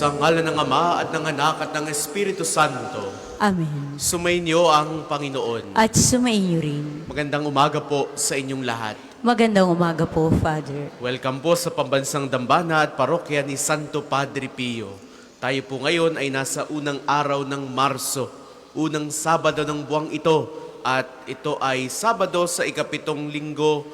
Sa ngalan ng Ama at ng Anak at ng Espiritu Santo. Amen. Sumainyo ang Panginoon. At sumainyo rin. Magandang umaga po sa inyong lahat. Magandang umaga po, Father. Welcome po sa Pambansang Dambana at Parokya ni Santo Padre Pio. Tayo po ngayon ay nasa unang araw ng Marso, unang Sabado ng buwang ito. At ito ay Sabado sa ikapitong linggo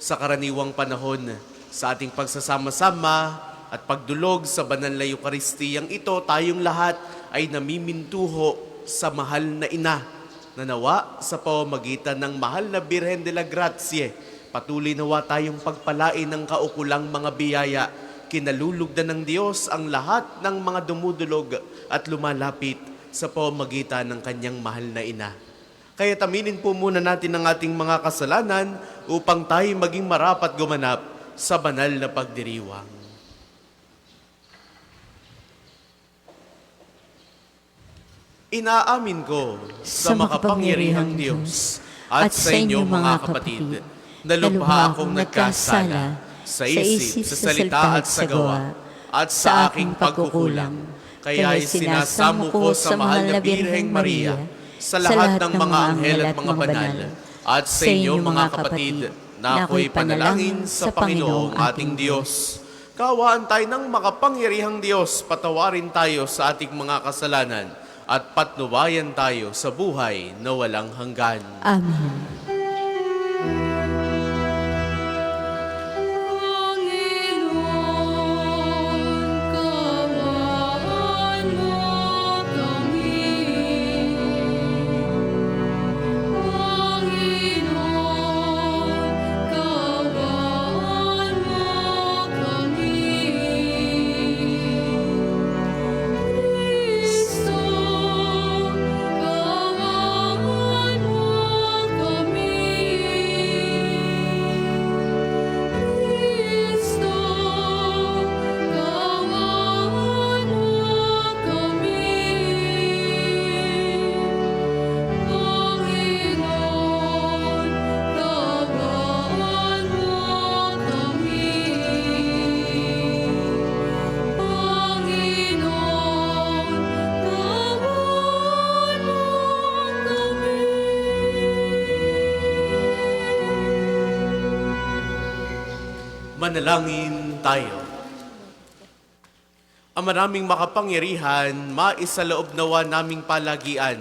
sa karaniwang panahon. Sa ating pagsasama-sama at pagdulog sa banal na Eukaristiyang ito, tayong lahat ay namimintuho sa mahal na ina na nawa sa pamamagitan ng mahal na Birhen de la Grazie. Patuloy nawa tayong pagpalain ng kaukulang mga biyaya. Kinalulugdan ng Diyos ang lahat ng mga dumudulog at lumalapit sa pamamagitan ng kanyang mahal na ina. Kaya taminin po muna natin ang ating mga kasalanan upang tayo maging marapat gumanap sa banal na pagdiriwang. Inaamin ko sa makapangyarihang Diyos at sa inyo mga kapatid na lubha akong nagkasala sa isip, sa salita at sa gawa at sa aking pagkukulang. Kaya'y sinasamo ko sa mahal na Birheng Maria, sa lahat ng mga anghel at mga banal, at sa inyo mga kapatid na ako'y panalangin sa Panginoong ating Diyos. Kaawaan tayo ng makapangyarihang Diyos, patawarin tayo sa ating mga kasalanan at patnubayan tayo sa buhay na walang hanggan. Amen. Manalangin tayo. Ang maraming makapangyarihan, maisaloob nawa naming palagian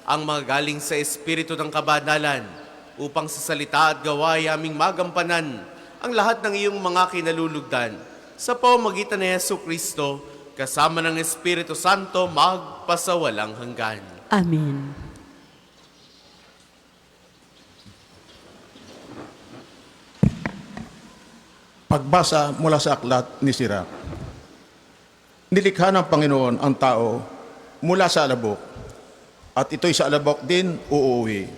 ang mga galing sa Espiritu ng Kabanalan upang sa salita at gawa ay aming magampanan ang lahat ng iyong mga kinalulugdan sa pamamagitan ni Hesu Kristo kasama ng Espiritu Santo magpasawalang hanggan. Amen. Pagbasa mula sa aklat ni Sirach. Nilikha ng Panginoon ang tao mula sa alabok, at ito'y sa alabok din uuwi.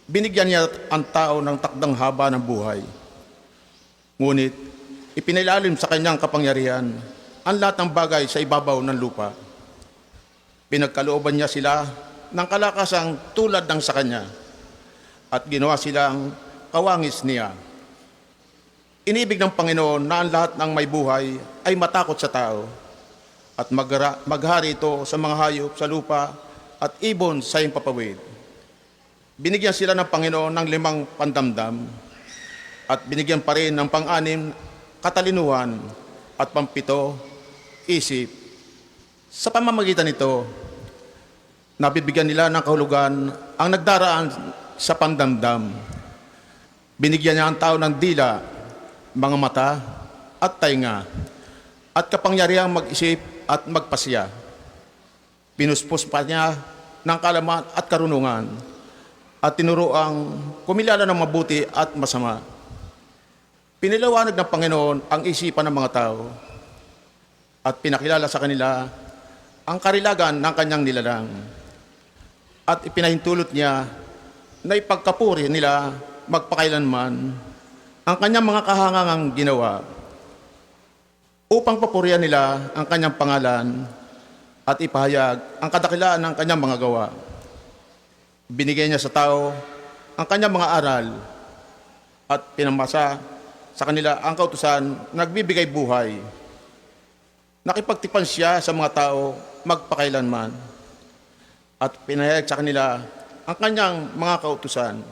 Binigyan niya ang tao ng takdang haba ng buhay. Ngunit ipinilalim sa kanyang kapangyarihan ang lahat ng bagay sa ibabaw ng lupa. Pinagkalooban niya sila ng kalakasang tulad ng sa kanya, at ginawa silang kawangis niya. Inibig ng Panginoon na ang lahat ng may buhay ay matakot sa tao at maghari ito sa mga hayop sa lupa at ibon sa himpapawid. Binigyan sila ng Panginoon ng 5 pandamdam at binigyan pa rin ng 6 katalinuhan at 7 isip. Sa pamamagitan nito, nabibigyan nila ng kahulugan ang nagdaraan sa pandamdam. Binigyan niya ang tao ng dila, mga mata at tainga, at kapangyarihang mag-isip at magpasya. Pinuspos pa niya ng kaalaman at karunungan, at tinuruang kumilala ng mabuti at masama. Pinilawanag ng Panginoon ang isipan ng mga tao, at pinakilala sa kanila ang karilagan ng kanyang nilalang. At ipinahintulot niya na ipagkapuri nila magpakailanman ang kanyang mga kahangangang ginawa, upang papurihan nila ang kanyang pangalan at ipahayag ang kadakilaan ng kanyang mga gawa. Binigay niya sa tao ang kanyang mga aral at pinamasa sa kanila ang kautusan nagbibigay buhay. Nakipagtipan siya sa mga tao magpakailanman at pinahayag sa kanila ang kanyang mga kautusan.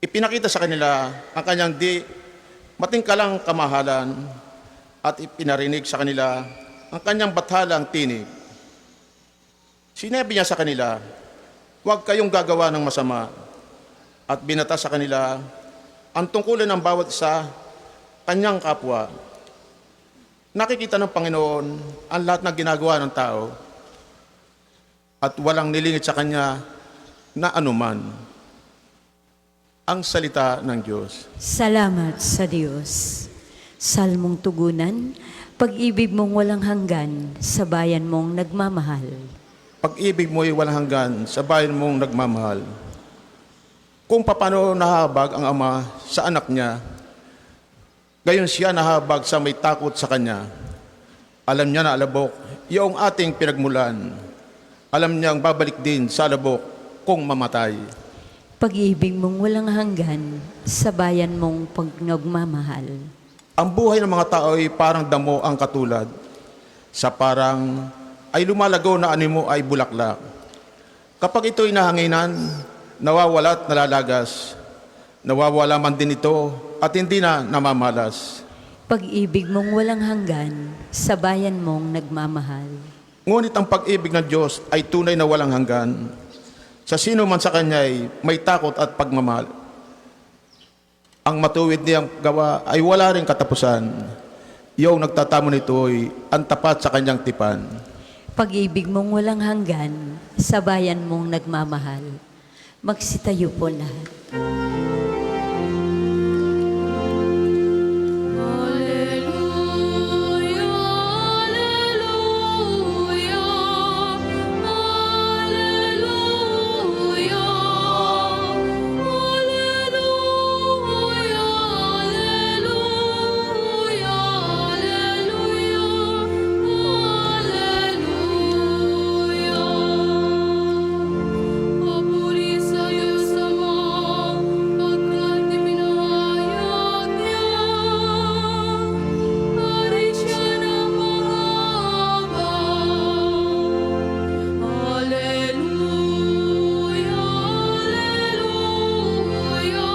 Ipinakita sa kanila ang kanyang di matingkalang kamahalan at ipinarinig sa kanila ang kanyang bathalang tinig. Sinabi niya sa kanila, huwag kayong gagawa ng masama, at binata sa kanila ang tungkulin ng bawat isa kanyang kapwa. Nakikita ng Panginoon ang lahat ng ginagawa ng tao at walang nilingit sa kanya na anuman. Ang salita ng Diyos. Salamat sa Diyos. Salmong tugunan, pag-ibig mong walang hanggan sa bayan mong nagmamahal. Pag-ibig mo'y walang hanggan sa bayan mong nagmamahal. Kung paano nahabag ang ama sa anak niya, gayon siya nahabag sa may takot sa kanya. Alam niya na alabok, yung ating pinagmulan. Alam niyang babalik din sa alabok kung mamatay. Pag-ibig mong walang hanggan sa bayan mong pagnagmamahal. Ang buhay ng mga tao ay parang damo ang katulad. Sa parang ay lumalagaw na animo ay bulaklak. Kapag ito'y nahanginan, nawawala at nalalagas. Nawawala man din ito at hindi na namamalas. Pag-ibig mong walang hanggan sa bayan mong nagmamahal. Ngunit ang pag-ibig ng Diyos ay tunay na walang hanggan. Sa sino man sa Kanya ay may takot at pagmamahal. Ang matuwid niyang gawa ay wala ring katapusan. Yung nagtatamo nito ay ang tapat sa Kanyang tipan. Pag-ibig mong walang hanggan sa bayan mong nagmamahal. Magsitayo po lahat. Papuri sa Diyos Ama, pagkat ipinahayag niya, hari siya ng mga abang. Alleluia, Alleluia, Alleluia,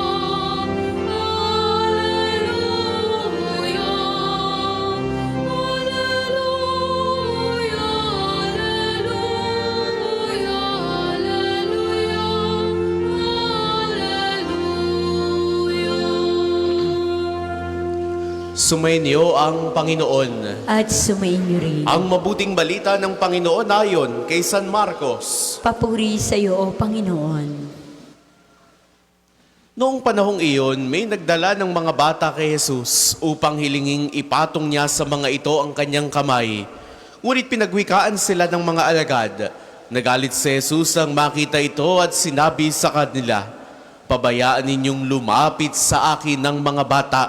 Sumainyo ang Panginoon. At sumainyo rin. Ang mabuting balita ng Panginoon ayon kay San Marcos. Papuri sa iyo, O Panginoon. Noong panahong iyon, may nagdala ng mga bata kay Jesus upang hilinging ipatong niya sa mga ito ang kanyang kamay. Ngunit pinagwikaan sila ng mga alagad. Nagalit si Jesus ang makita ito at sinabi sa kanila, "Pabayaan ninyong lumapit sa akin ng mga bata.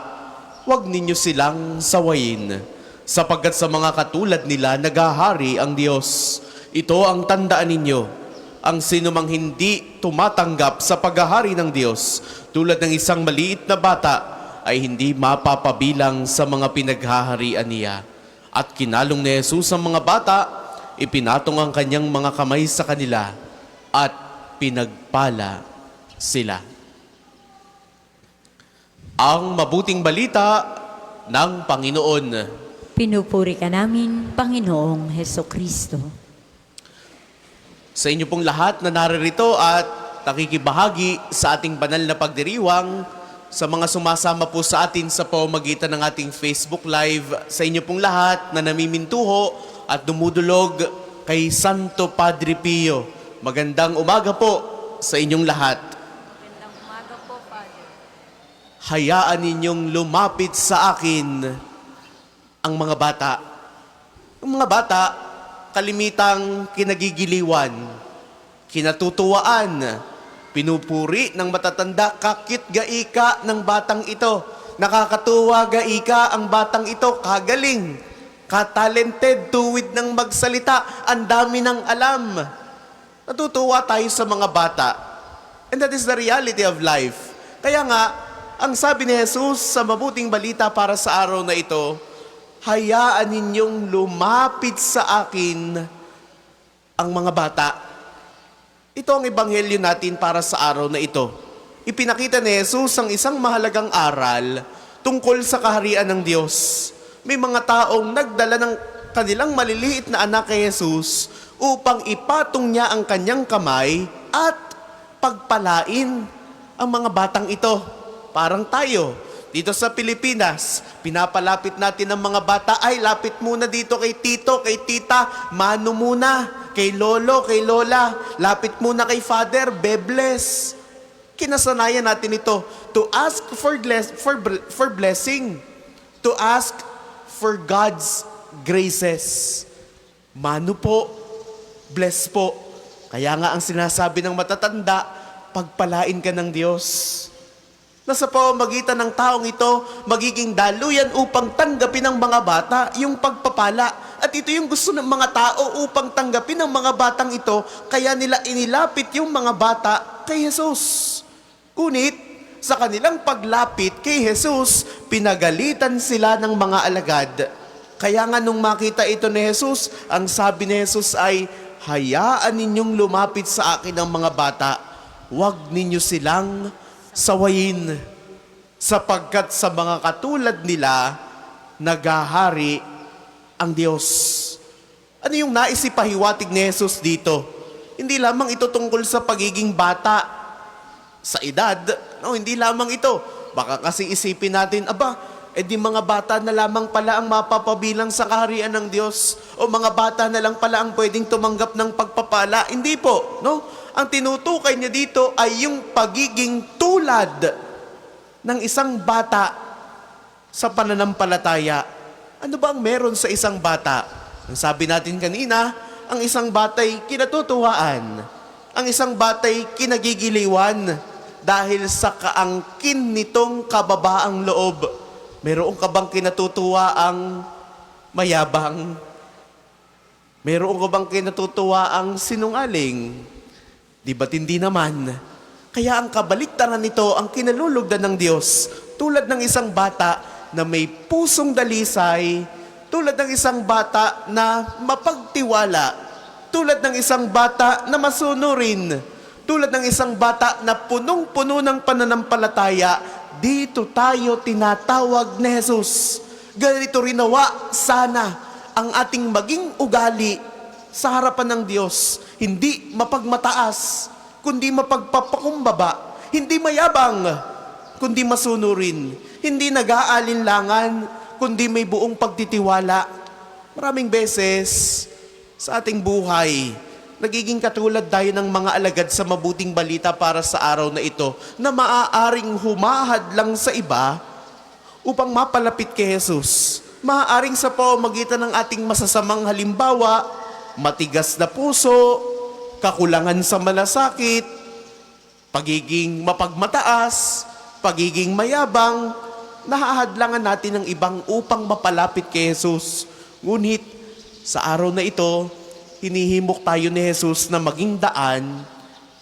Huwag ninyo silang sawayin, sapagkat sa mga katulad nila nagahari ang Diyos. Ito ang tandaan ninyo, ang sinumang hindi tumatanggap sa paghahari ng Diyos, tulad ng isang maliit na bata, ay hindi mapapabilang sa mga pinaghaharian niya." At kinalong ni Jesus ang mga bata, ipinatong ang kanyang mga kamay sa kanila, at pinagpala sila. Ang mabuting balita ng Panginoon. Pinupuri ka namin, Panginoong Heso Kristo. Sa inyo pong lahat na naririto at nakikibahagi sa ating banal na pagdiriwang, sa mga sumasama po sa atin sa pamamagitan ng ating Facebook Live, sa inyo pong lahat na namimintuho at dumudulog kay Santo Padre Pio. Magandang umaga po sa inyong lahat. Hayaan ninyong lumapit sa akin ang mga bata. Ang mga bata, kalimitang kinagigiliwan, kinatutuwaan, pinupuri ng matatanda, kakit gaika ng batang ito. Nakakatuwa gaika ang batang ito, kagaling, katalented, tuwid ng magsalita, ang dami ng alam. Natutuwa tayo sa mga bata. And that is the reality of life. Kaya nga, ang sabi ni Jesus sa mabuting balita para sa araw na ito, hayaan ninyong lumapit sa akin ang mga bata. Ito ang ebanghelyo natin para sa araw na ito. Ipinakita ni Jesus ang isang mahalagang aral tungkol sa kaharian ng Diyos. May mga taong nagdala ng kanilang maliliit na anak kay Jesus upang ipatong niya ang kanyang kamay at pagpalain ang mga batang ito. Parang tayo, dito sa Pilipinas, pinapalapit natin ang mga bata, ay lapit muna dito kay tito, kay tita, mano muna, kay lolo, kay lola, lapit muna kay father, bebles. Kinasanayan natin ito to ask for blessing, to ask for God's graces. Mano po, bless po. Kaya nga ang sinasabi ng matatanda, pagpalain ka ng Diyos. Nasa pamamagitan ng taong ito, magiging daluyan upang tanggapin ng mga bata yung pagpapala. At ito yung gusto ng mga tao upang tanggapin ng mga batang ito, kaya nila inilapit yung mga bata kay Jesus. Kunit, sa kanilang paglapit kay Jesus, pinagalitan sila ng mga alagad. Kaya nga nung makita ito ni Jesus, ang sabi ni Jesus ay, hayaan ninyong lumapit sa akin ang mga bata, huwag ninyo silang sawayin, sapagkat sa mga katulad nila, naghahari ang Diyos. Ano yung nais ipahiwatig ni Jesus dito? Hindi lamang ito tungkol sa pagiging bata sa edad, no, hindi lamang ito. Baka kasi isipin natin, di mga bata na lamang pala ang mapapabilang sa kaharian ng Diyos, o mga bata na lang pala ang pwedeng tumanggap ng pagpapala. Hindi po, no? Ang tinutukoy niya dito ay yung pagiging tulad ng isang bata sa pananampalataya. Ano ba ang meron sa isang bata? Ang sabi natin kanina, ang isang bata'y kinatutuwaan. Ang isang bata'y kinagigiliwan dahil sa kaangkin nitong kababaang loob. Meron ka bang kinatutuwa ang mayabang? Meron ka bang kinatutuwa ang sinungaling? Di ba't hindi naman? Kaya ang kabaliktaran nito, ang kinalulugdan ng Diyos, tulad ng isang bata na may pusong dalisay, tulad ng isang bata na mapagtiwala, tulad ng isang bata na masunurin, tulad ng isang bata na punong-puno ng pananampalataya, dito tayo tinatawag ni Jesus. Ganito rin nawa sana ang ating maging ugali sa harapan ng Diyos. Hindi mapagmataas, kundi mapagpapakumbaba. Hindi mayabang, kundi masunurin. Hindi nag-aalinlangan, kundi may buong pagtitiwala. Maraming beses sa ating buhay, nagiging katulad tayo ng mga alagad sa mabuting balita para sa araw na ito, na maaaring humahad lang sa iba upang mapalapit kay Jesus. Maaaring sa pamamagitan ng ating masasamang halimbawa, matigas na puso, kakulangan sa malasakit, pagiging mapagmataas, pagiging mayabang, nahahadlangan natin ng ibang upang mapalapit kay Jesus. Ngunit sa araw na ito, hinihimok tayo ni Jesus na maging daan,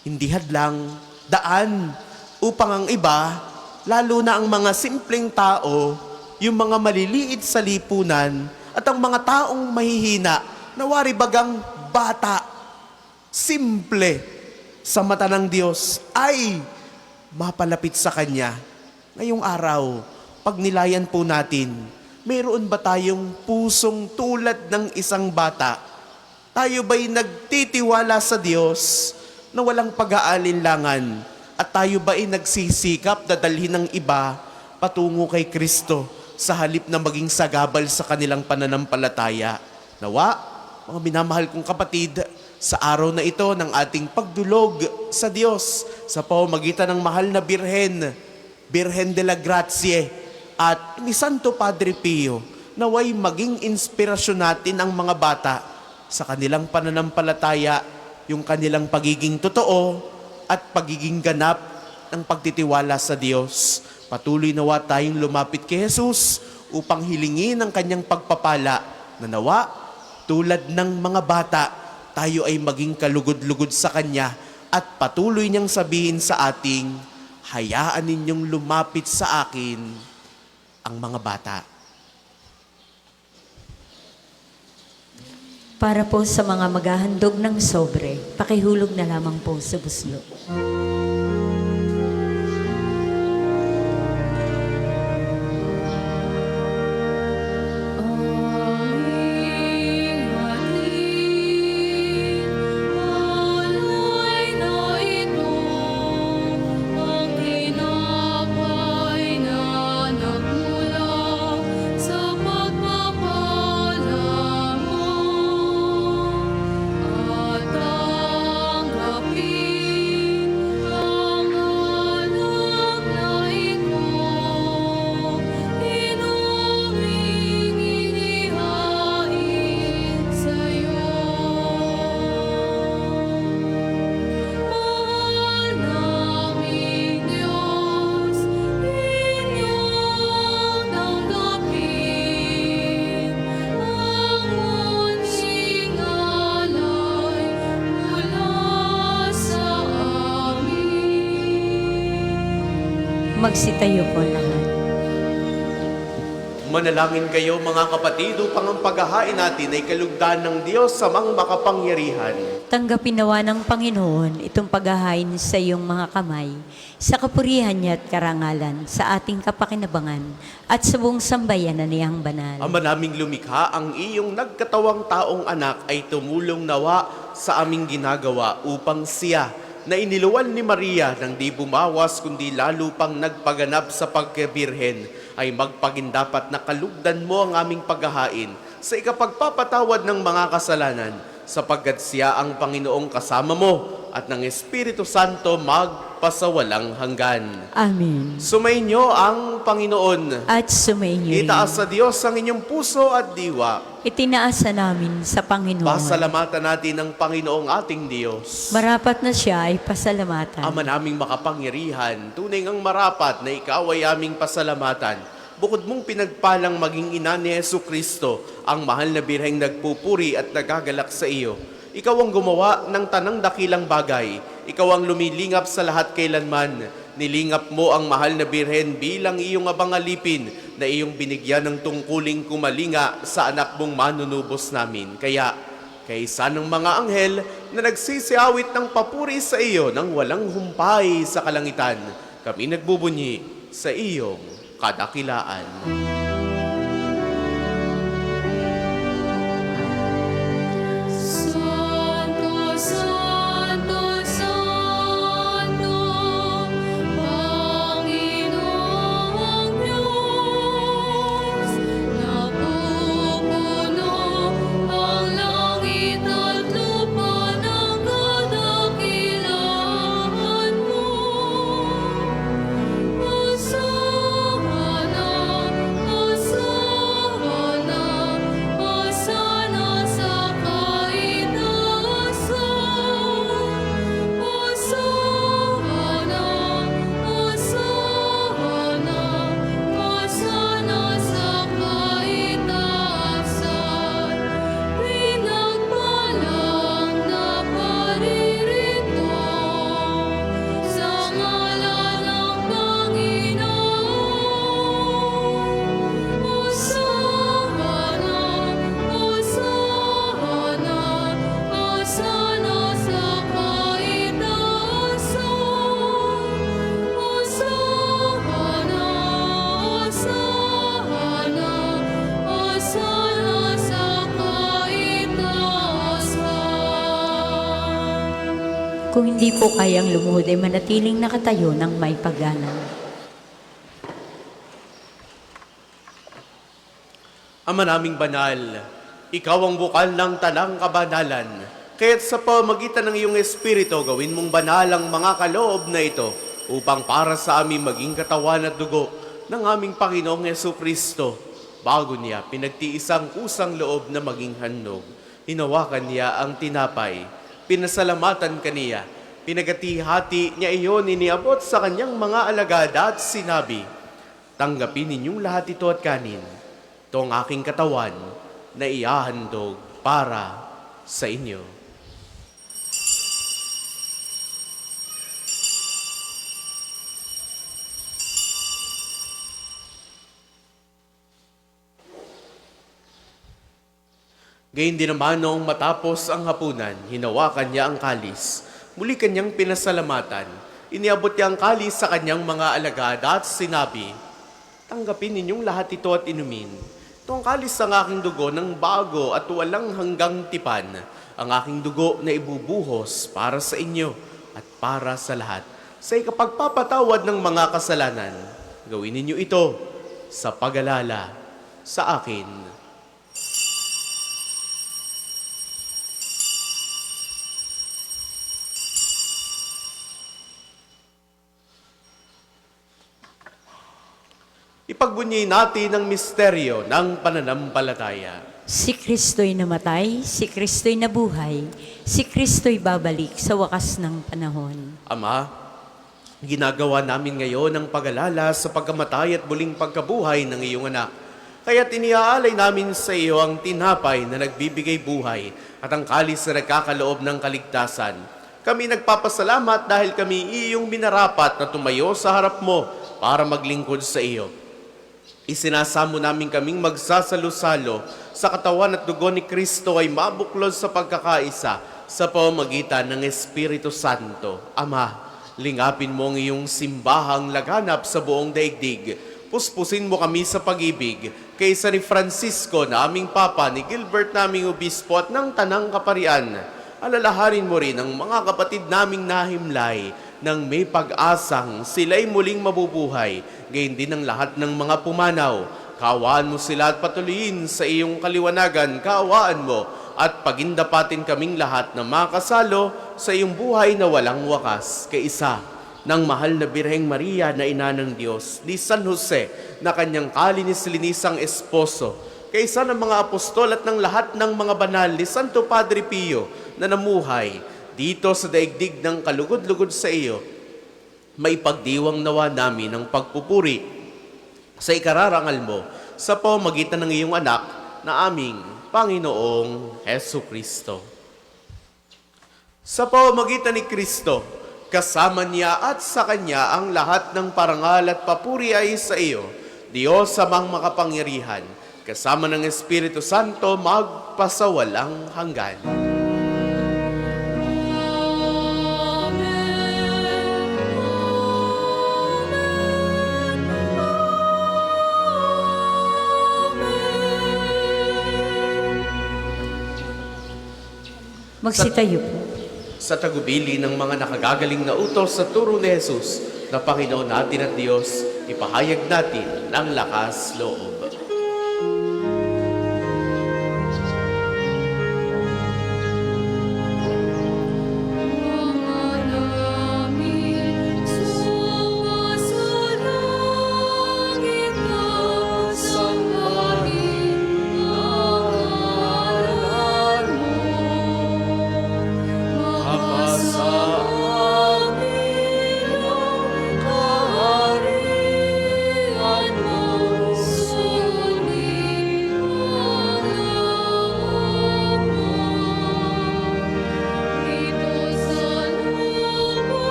hindi hadlang, daan upang ang iba, lalo na ang mga simpleng tao, yung mga maliliit sa lipunan, at ang mga taong mahihina, nawari bagang bata, simple sa mata ng Diyos, ay mapalapit sa Kanya. Ngayong araw, pag nilayan po natin, mayroon ba tayong pusong tulad ng isang bata? Tayo ba'y nagtitiwala sa Diyos na walang pag-aalinlangan? At tayo ba'y nagsisikap na dalhin ng iba patungo kay Kristo sa halip na maging sagabal sa kanilang pananampalataya? Nawa, mga minamahal kong kapatid, sa araw na ito ng ating pagdulog sa Diyos sa pamamagitan ng mahal na Birhen, Birhen de la Grazie, at ni Santo Padre Pio, naway maging inspirasyon natin ang mga bata sa kanilang pananampalataya, yung kanilang pagiging totoo at pagiging ganap ng pagtitiwala sa Diyos. Patuloy nawa tayong lumapit kay Jesus upang hilingin ang kanyang pagpapala na nawa, tulad ng mga bata, tayo ay maging kalugod-lugod sa Kanya at patuloy niyang sabihin sa ating, hayaan ninyong lumapit sa akin ang mga bata. Para po sa mga maghahandog ng sobre, pakihulog na lamang po sa buslo. Aming hatid, alay na ito, ang tinapay na nagmula sa pagpapala mo. At tanggapin ang alak na ito, inuming inihain sa'yo. Mahal naming Diyos, inyong tanggapin ang munsing alay mula sa amin. Magsitayo po lahat. Manalangin kayo mga kapatid upang ang paghahain natin ay kalugdan ng Diyos sa mga makapangyarihan. Tanggapin nawa ng Panginoon itong paghahain sa iyong mga kamay, sa kapurihan niya at karangalan, sa ating kapakinabangan, at sa buong sambayanan niyang banal. Ama naming lumikha, ang iyong nagkatawang taong anak ay tumulong nawa sa aming ginagawa upang siya na iniluwan ni Maria nang di bumawas kundi lalo pang nagpaganap sa pagkabirhen ay magpagindapat na kalugdan mo ang aming paghahain sa ikapagpapatawad ng mga kasalanan sapagkat siya ang Panginoong kasama mo at ng Espiritu Santo magpasawalang hanggan. Amen. Sumainyo ang Panginoon. At sumainyo rin. Itaas sa Diyos ang inyong puso at diwa. Itinaasa namin sa Panginoon. Pasalamatan natin ang Panginoong ating Diyos. Marapat na siya ay pasalamatan. Ama naming makapangyarihan, tunay ang marapat na ikaw ay aming pasalamatan. Bukod mong pinagpalang maging ina ni Jesucristo, ang mahal na birheng nagpupuri at nagagalak sa iyo. Ikaw ang gumawa ng tanang dakilang bagay. Ikaw ang lumilingap sa lahat kailanman. Nilingap mo ang mahal na birhen bilang iyong abang alipin na iyong binigyan ng tungkuling kumalinga sa anak mong manunubos namin. Kaya, kaysa ng mga anghel na nagsisiawit ng papuri sa iyo nang walang humpay sa kalangitan, kami nagbubunyi sa iyong kadakilaan. Santo, Santo, Santo, Panginoong Diyos, napupuno ang langit at lupa ng kadakilaan mo. Hosana, Hosana, Hosana sa kaitaasan. Hosana, Hosana, Hosana sa kaitaasan. Pinagpalang na paririto sa ngalan ng Panginoon. Hosana, Hosana, Hosana sa kaitaasan. Hosana, Hosana, Hosana sa kaitaasan. Kung hindi po kayang lumuhod ay manatiling nakatayo ng may paggalang. Ama naming banal, ikaw ang bukal ng tanang kabanalan. Kaya't sa pamagitan ng iyong Espiritu, gawin mong banal ang mga kaloob na ito upang para sa amin maging katawan at dugo ng aming Panginoong Jesucristo. Bago niya, pinagtiis ang kusang loob na maging handog. Hinawakan niya ang tinapay. Pinasalamatan kaniya. Pinagati-hati niya iyon iniabot sa kanyang mga alagad at sinabi, tanggapin ninyong lahat ito at kanin. Ito ang aking katawan na ihahandog para sa inyo. Gayun din naman noong matapos ang hapunan, hinawakan niya ang kalis. Muli kanyang pinasalamatan. Iniabot niya ang kalis sa kanyang mga alagad at sinabi, "Tanggapin ninyong lahat ito at inumin. Ito ang kalis ng aking dugo ng bago at walang hanggang tipan. Ang aking dugo na ibubuhos para sa inyo at para sa lahat. Sa ikapagpapatawad ng mga kasalanan, gawin ninyo ito sa pag-alala sa akin." Ipagbunyi natin ang misteryo ng pananampalataya. Si Kristo'y namatay, si Kristo'y nabuhay, si Kristo'y babalik sa wakas ng panahon. Ama, ginagawa namin ngayon ang pag-alala sa pagkamatay at muling pagkabuhay ng iyong anak. Kaya't iniaalay namin sa iyo ang tinapay na nagbibigay buhay at ang kalis na nagkakaloob ng kaligtasan. Kami nagpapasalamat dahil kami iyong minarapat na tumayo sa harap mo para maglingkod sa iyo. Isinasamo namin kaming magsasalo-salo sa katawan at dugo ni Kristo ay mabuklod sa pagkakaisa sa pamamagitan ng Espiritu Santo. Ama, lingapin mo ang iyong simbahang laganap sa buong daigdig. Puspusin mo kami sa pag-ibig kaysa ni Francisco na aming Papa, ni Gilbert naming Obispo at ng Tanang Kaparian. Alalahanin mo rin ang mga kapatid naming nahimlay nang may pag-asang sila'y muling mabubuhay, gayon din ang lahat ng mga pumanaw. Kaawaan mo sila at patuloyin sa iyong kaliwanagan, kaawaan mo at pagindapatin kaming lahat na makasalo sa iyong buhay na walang wakas. Kaisa ng mahal na Birheng Maria na ina ng Diyos, ni San Jose na kanyang kalinis-linisang esposo, kaisa ng mga apostol at ng lahat ng mga banal ni Santo Padre Pio na namuhay dito sa daigdig ng kalugod-lugod sa iyo, may pagdiwang nawa namin ang pagpupuri sa ikararangal mo sa pamamagitan ng iyong anak na aming Panginoong Hesu Kristo. Sa pamamagitan ni Kristo, kasama niya at sa Kanya ang lahat ng parangal at papuri ay sa iyo, Diyos amang makapangyarihan, kasama ng Espiritu Santo magpasawalang hanggan. Magsitayo po. Sa tagubili ng mga nakagagaling na utos sa turo ni Jesus na Panginoon natin at Diyos, ipahayag natin ng lakas loob.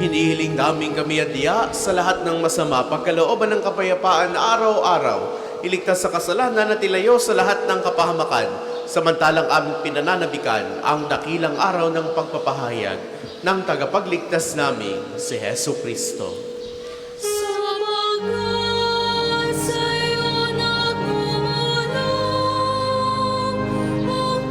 Hinihiling namin kami at diya sa lahat ng masama, pagkalooban ng kapayapaan araw-araw, iligtas sa kasalanan at ilayo sa lahat ng kapahamakan, samantalang aming pinananabikan ang dakilang araw ng pagpapahayag ng tagapagligtas namin, si Hesu Kristo. Sabagat sa'yo nagmumulong ang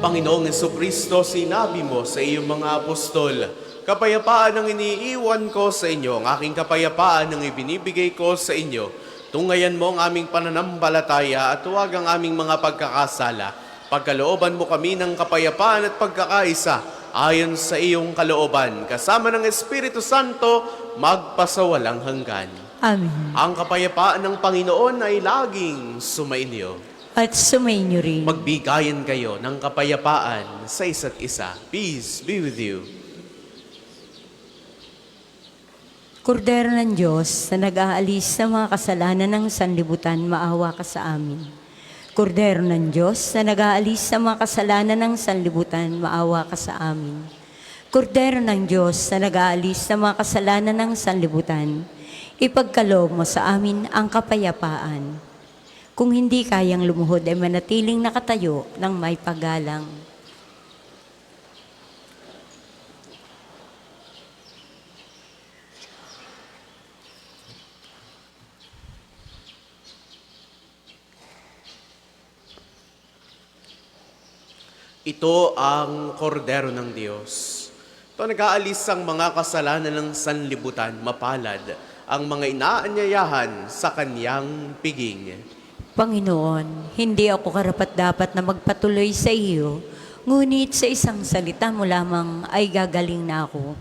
Panginoong Jesucristo, sinabi mo sa iyong mga apostol, kapayapaan ang iniiwan ko sa inyo, ang aking kapayapaan ang ibinibigay ko sa inyo. Tungayan mo ang aming pananampalataya at huwag ang aming mga pagkakasala. Pagkalooban mo kami ng kapayapaan at pagkakaisa ayon sa iyong kalooban, kasama ng Espiritu Santo, magpasawalang hanggan. Amen. Ang kapayapaan ng Panginoon ay laging sumainyo. At sumainyo rin. Magbigayan kayo ng kapayapaan sa isa't isa. Peace be with you. Kordero ng Diyos na nag-aalis sa mga kasalanan ng sanlibutan, maawa ka sa amin. Kordero ng Diyos na nag-aalis sa mga kasalanan ng sanlibutan, maawa ka sa amin. Kordero ng Diyos na nag-aalis sa mga kasalanan ng sanlibutan, ipagkaloob mo sa amin ang kapayapaan. Kung hindi kayang lumuhod ay manatiling nakatayo ng may paggalang. Ito ang kordero ng Diyos. Ito nag-aalis ang mga kasalanan ng sanlibutan, mapalad ang mga inaanyayahan sa kanyang piging. Panginoon, hindi ako karapat-dapat na magpatuloy sa iyo, ngunit sa isang salita mo lamang ay gagaling na ako.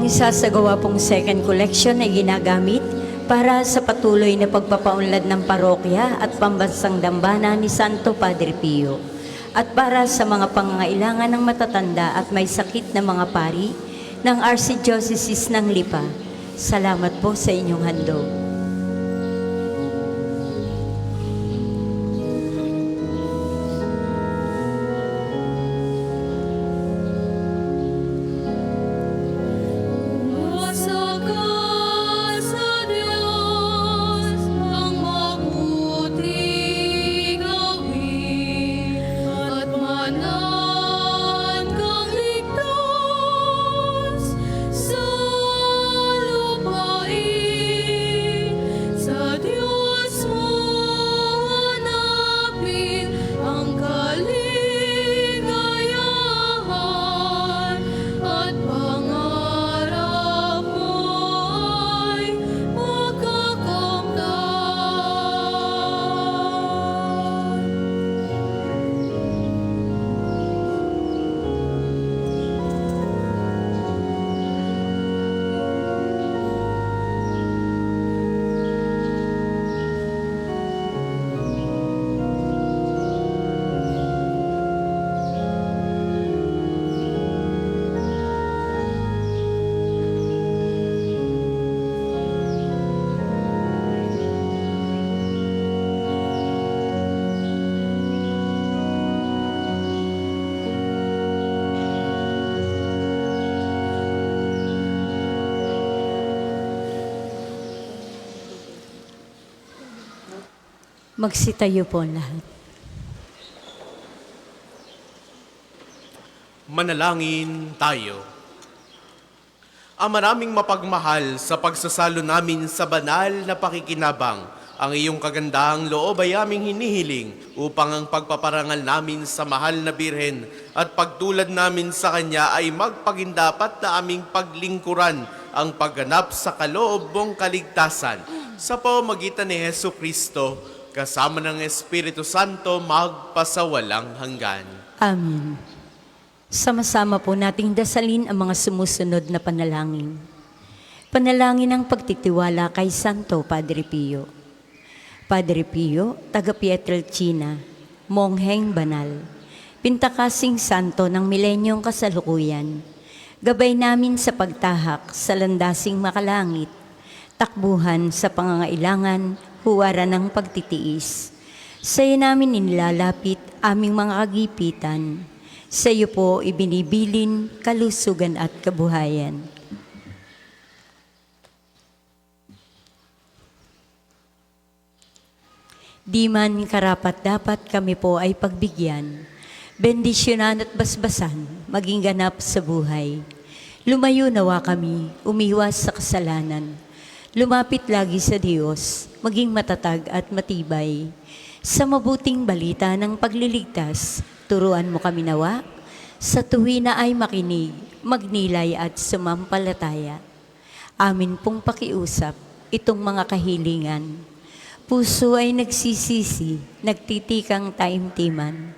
isasagawa pong second collection ay ginagamit para sa patuloy na pagpapaunlad ng parokya at pambansang dambana ni Santo Padre Pio at para sa mga pangangailangan ng matatanda at may sakit na mga pari ng Archdiocese ng Lipa. Salamat po sa inyong handog. Masaka sa Diyos ang mabuti gawin at mananangligtas sa lupain. Sa Diyos mo hanapin ang kaligayahan at pangarap mo'y makakamtan. Magsitayo po ang lahat. Manalangin tayo. Ang maraming mapagmahal sa pagsasalo namin sa banal na pakikinabang, ang iyong kagandahang loob ay aming hinihiling upang ang pagpaparangal namin sa mahal na Birhen at pagtulad namin sa Kanya ay magpagindapat na aming paglingkuran ang pagganap sa kaloob mong kaligtasan sa pamamagitan ni Hesu Kristo kasama ng Espiritu Santo magpasawalang hanggan. Amen. Sama-sama po nating dasalin ang mga sumusunod na panalangin. Panalangin ng pagtitiwala kay Santo Padre Pio. Padre Pio, taga Pietrelcina, mongheng banal, pintakasing santo ng milenyong kasalukuyan, gabay namin sa pagtahak sa landasing makalangit, takbuhan sa pangangailangan, huwaran ng pagtitiis. Sa iyo namin inilalapit aming mga kagipitan. Sa iyo po ibinibilin kalusugan at kabuhayan. Di man karapat-dapat kami po ay pagbigyan, bendisyonan at basbasan, maging ganap sa buhay. Lumayo nawa kami, umiwas sa kasalanan. Lumapit lagi sa Diyos, maging matatag at matibay. Sa mabuting balita ng pagliligtas, turuan mo kami nawa. Sa tuwina ay makinig, magnilay at sumampalataya. Amin pong pakiusap itong mga kahilingan. Puso ay nagsisisi, nagtitikang taimtiman.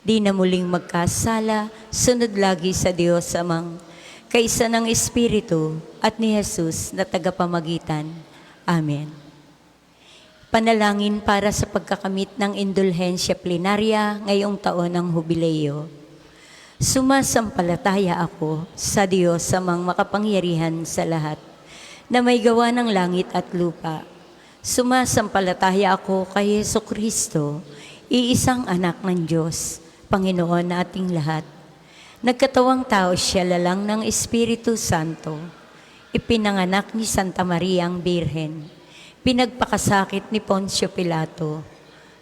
Di na muling magkasala, sunod lagi sa Diyos Amang, kaisa ng Espiritu at ni Jesus na tagapamagitan. Amen. Panalangin para sa pagkakamit ng indulhensya plenarya ngayong taon ng Hubileo. Sumasampalataya ako sa Diyos Amang makapangyarihan sa lahat, na may gawa ng langit at lupa. Sumasampalataya ako kay Yesu Kristo, iisang anak ng Diyos, Panginoon nating lahat. Nagkatawang tao siya lalang ng Espiritu Santo. Ipinanganak ni Santa Maria ang Birhen. Pinagpakasakit ni Poncio Pilato.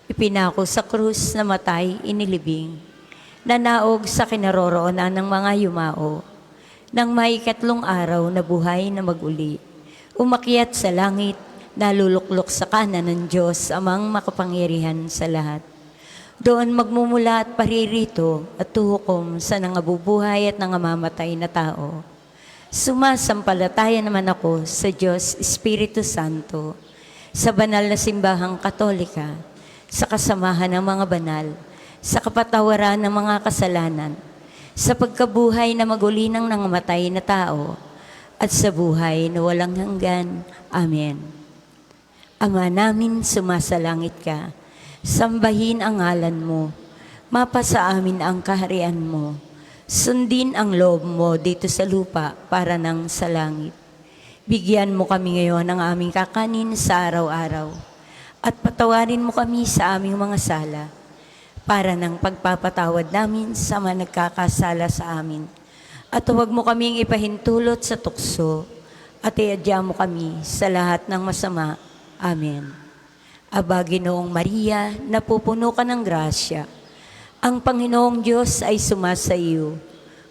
Ipinako sa krus na matay, inilibing. Nanaog sa kinaroroonan ng mga yumao. Nang may 3 araw na buhay na maguli. Umakyat sa langit, naluluklok sa kanan ng Diyos Amang makapangyarihan sa lahat. Doon magmumula at paririto at tuhukom sa nangabubuhay at nangamamatay na tao. Sumasampalataya naman ako sa Diyos Espiritu Santo, sa banal na simbahang Katolika, sa kasamahan ng mga banal, sa kapatawaran ng mga kasalanan, sa pagkabuhay na maguli ng nangamatay na tao, at sa buhay na walang hanggan. Amen. Ama namin, sumasalangit ka. Sambahin ang ngalan mo. Mapasa amin ang kaharian mo. Sundin ang loob mo dito sa lupa para nang sa langit. Bigyan mo kami ngayon ng aming kakanin sa araw-araw. At patawarin mo kami sa aming mga sala para nang pagpapatawad namin sa mga nagkakasala sa amin. At huwag mo kaming ipahintulot sa tukso at iadya mo kami sa lahat ng masama. Amen. Aba, Ginoong Maria, napupuno ka ng grasya. Ang Panginoong Diyos ay sumasa iyo.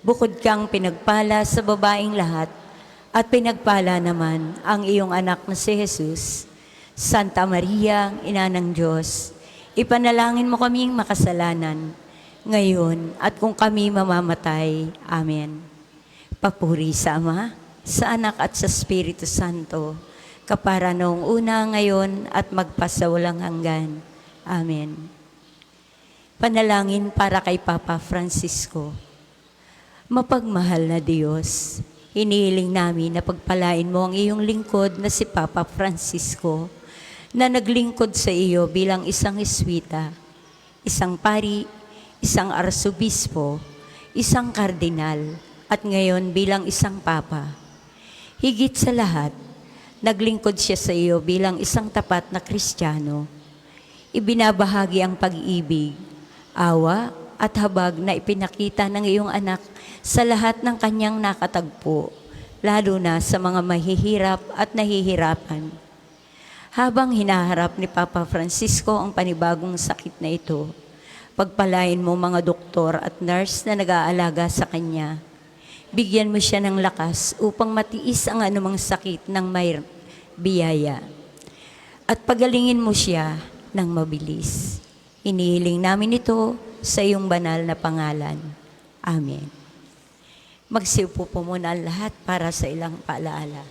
Bukod kang pinagpala sa babaeng lahat, at pinagpala naman ang iyong anak na si Jesus. Santa Maria, Ina ng Diyos, ipanalangin mo kaming makasalanan, ngayon at kung kami mamamatay. Amen. Papuri sa Ama, sa Anak at sa Espiritu Santo, kapara noong una, ngayon at magpasawalang hanggan. Amen. Panalangin para kay Papa Francisco. Mapagmahal na Diyos, hinihiling namin na pagpalain mo ang iyong lingkod na si Papa Francisco, na naglingkod sa iyo bilang isang eswita, isang pari, isang arsobispo, isang kardinal, at ngayon bilang isang papa. Higit sa lahat, naglingkod siya sa iyo bilang isang tapat na Kristiyano. Ibinabahagi ang pag-ibig, awa at habag na ipinakita ng iyong anak sa lahat ng kanyang nakatagpo, lalo na sa mga mahihirap at nahihirapan. Habang hinaharap ni Papa Francisco ang panibagong sakit na ito, pagpalain mo mga doktor at nurse na nag-aalaga sa kanya. Bigyan mo siya ng lakas upang matiis ang anumang sakit ng may biyaya. At pagalingin mo siya ng mabilis. Inihiling namin ito sa iyong banal na pangalan. Amen. Magsiupo po muna ang lahat para sa ilang paalaala.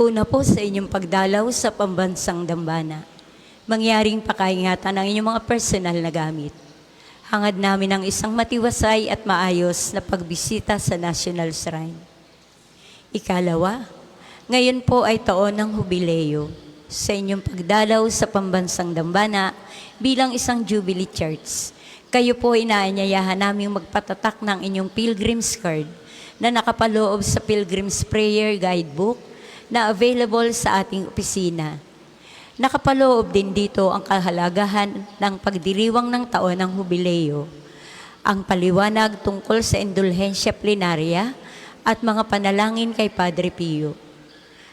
Una po sa inyong pagdalaw sa pambansang dambana. Mangyaring pakaingatan ang inyong mga personal na gamit. Hangad namin ang isang matiwasay at maayos na pagbisita sa National Shrine. Ikalawa, ngayon po ay taon ng Hubileo. Sa inyong pagdalaw sa pambansang dambana bilang isang Jubilee Church, kayo po inaanyayahan namin magpatatak ng inyong Pilgrim's Card na nakapaloob sa Pilgrim's Prayer Guidebook na available sa ating opisina. Nakapaloob din dito ang kahalagahan ng pagdiriwang ng taon ng Hubileo, ang paliwanag tungkol sa indulhensya plenarya at mga panalangin kay Padre Pio.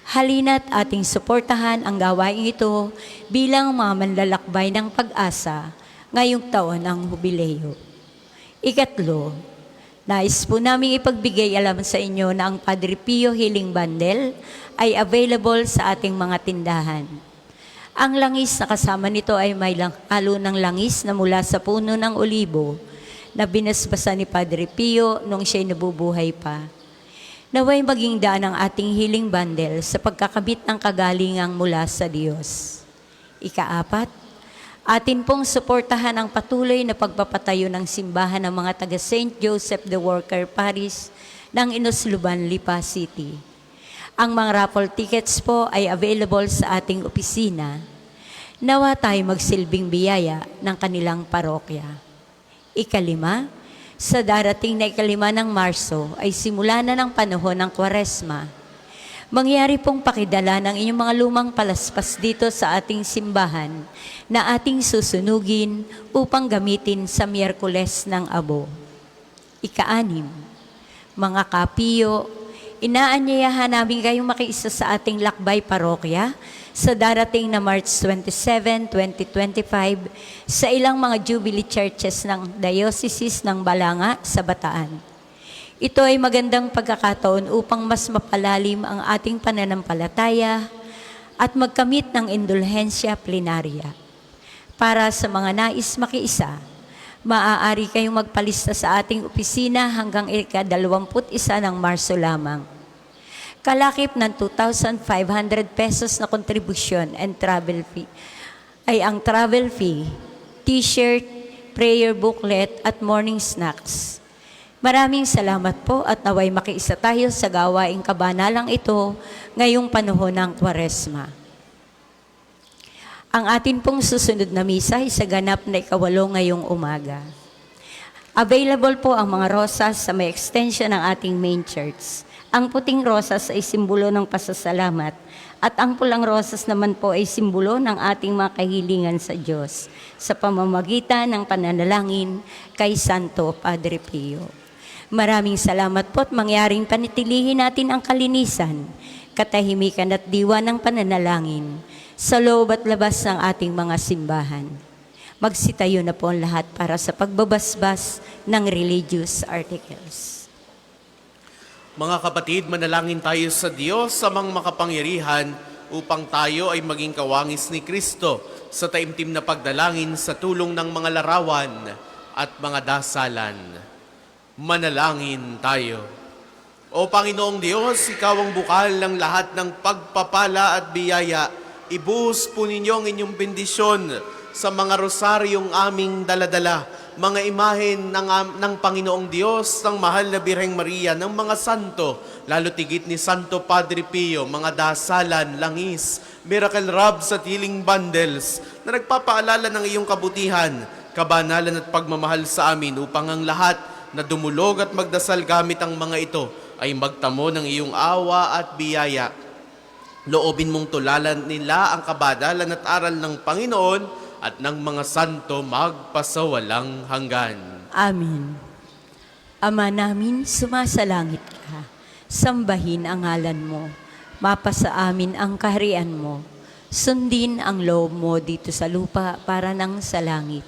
Halina't ating suportahan ang gawain ito bilang mga manlalakbay ng pag-asa ngayong taon ng Hubileo. Ikatlo, nais po namin ipagbigay alam sa inyo na ang Padre Pio Healing Bundle ay available sa ating mga tindahan. Ang langis na kasama nito ay may halo ng langis na mula sa puno ng olibo na binasbasa ni Padre Pio nung siya'y nabubuhay pa. Naway maging daan ang ating healing bundle sa pagkakamit ng kagalingang mula sa Diyos. Ikaapat, atin pong suportahan ang patuloy na pagpapatayo ng simbahan ng mga taga St. Joseph the Worker Parish ng Inusluban, Lipa City. Ang mga raffle tickets po ay available sa ating opisina. Nawa tayo magsilbing biyaya ng kanilang parokya. Ikalima, sa darating na ikalima ng Marso ay simula na ng panahon ng Kwaresma. Mangyari pong pakidala ng inyong mga lumang palaspas dito sa ating simbahan na ating susunugin upang gamitin sa Miyerkules ng Abo. Ika-6, mga kapiyo, inaanyayahan namin kayong makiisa sa ating lakbay parokya sa darating na March 27, 2025 sa ilang mga Jubilee Churches ng Diocese ng Balanga sa Bataan. Ito ay magandang pagkakataon upang mas mapalalim ang ating pananampalataya at magkamit ng indulhensya plenarya. Para sa mga nais makiisa, maaari kayong magpalista sa ating opisina hanggang ika-21 ng Marso lamang. Kalakip ng 2,500 pesos na kontribusyon and travel fee ay ang travel fee, t-shirt, prayer booklet at morning snacks. Maraming salamat po at naway makiisa tayo sa gawaing kabanalang ito ngayong panahon ng Kwaresma. Ang atin pong susunod na misa ay sa ganap na 8 ngayong umaga. Available po ang mga rosas sa may extension ng ating main church. Ang puting rosas ay simbolo ng pasasalamat at ang pulang rosas naman po ay simbolo ng ating mga kahilingan sa Diyos sa pamamagitan ng pananalangin kay Santo Padre Pio. Maraming salamat po at mangyaring panitilihin natin ang kalinisan, katahimikan at diwa ng pananalangin sa loob at labas ng ating mga simbahan. Magsitayo na po ang lahat para sa pagbabasbas ng religious articles. Mga kapatid, manalangin tayo sa Diyos sa mga makapangyarihan upang tayo ay maging kawangis ni Kristo sa taimtim na pagdalangin sa tulong ng mga larawan at mga dasalan. Manalangin tayo. O Panginoong Diyos, Ikaw ang bukal ng lahat ng pagpapala at biyaya. Ibuhos po ninyo ang inyong bendisyon sa mga rosaryong aming daladala, mga imahen ng Panginoong Diyos, ng mahal na Birheng Maria, ng mga santo, lalo tigit ni Santo Padre Pio, mga dasalan, langis, miracle robes at healing bundles na nagpapaalala ng iyong kabutihan, kabanalan at pagmamahal sa amin upang ang lahat na dumulog at magdasal gamit ang mga ito ay magtamo ng iyong awa at biyaya. Loobin mong tulalan nila ang kabadalan at aral ng Panginoon at ng mga santo magpasawalang hanggan. Amen. Ama namin, sumasalangit ka. Sambahin ang ngalan mo. Mapasa amin ang kaharian mo. Sundin ang loob mo dito sa lupa para nang sa langit.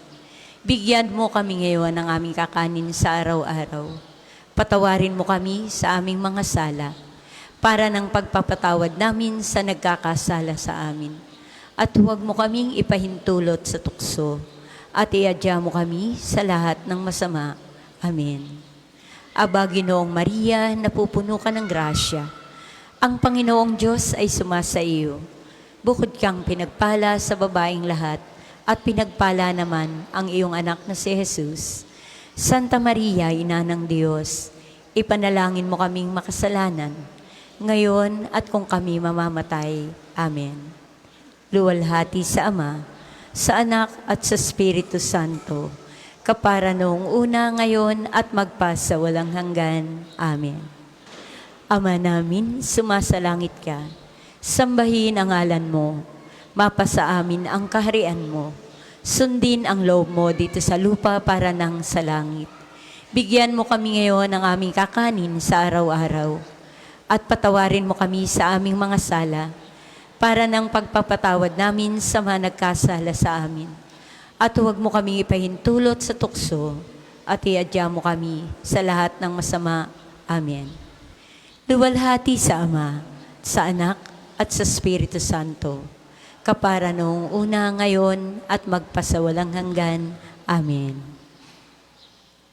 Bigyan mo kami ngayon ng aming kakanin sa araw-araw. Patawarin mo kami sa aming mga sala para ng pagpapatawad namin sa nagkakasala sa amin. At huwag mo kaming ipahintulot sa tukso at iadya mo kami sa lahat ng masama. Amen. Aba, Ginoong Maria, napupuno ka ng grasya. Ang Panginoong Diyos ay sumasa iyo. Bukod kang pinagpala sa babaeng lahat at pinagpala naman ang iyong anak na si Jesus. Santa Maria, Ina ng Diyos, ipanalangin mo kaming makasalanan, ngayon at kung kami mamamatay. Amen. Luwalhati sa Ama, sa Anak at sa Espiritu Santo, kapara noong una, ngayon at magpasa walang hanggan. Amen. Ama namin, sumasalangit ka, sambahin ang ngalan mo, mapasa amin ang kaharian mo, sundin ang loob mo dito sa lupa para nang sa langit. Bigyan mo kami ngayon ng aming kakanin sa araw-araw, at patawarin mo kami sa aming mga sala, para ng pagpapatawad namin sa mga nagkasala sa amin. At huwag mo kami ipahintulot sa tukso, at iadya mo kami sa lahat ng masama. Amen. Luwalhati sa Ama, sa Anak, at sa Espiritu Santo, kapara noong una, ngayon, at magpasawalang hanggan. Amen.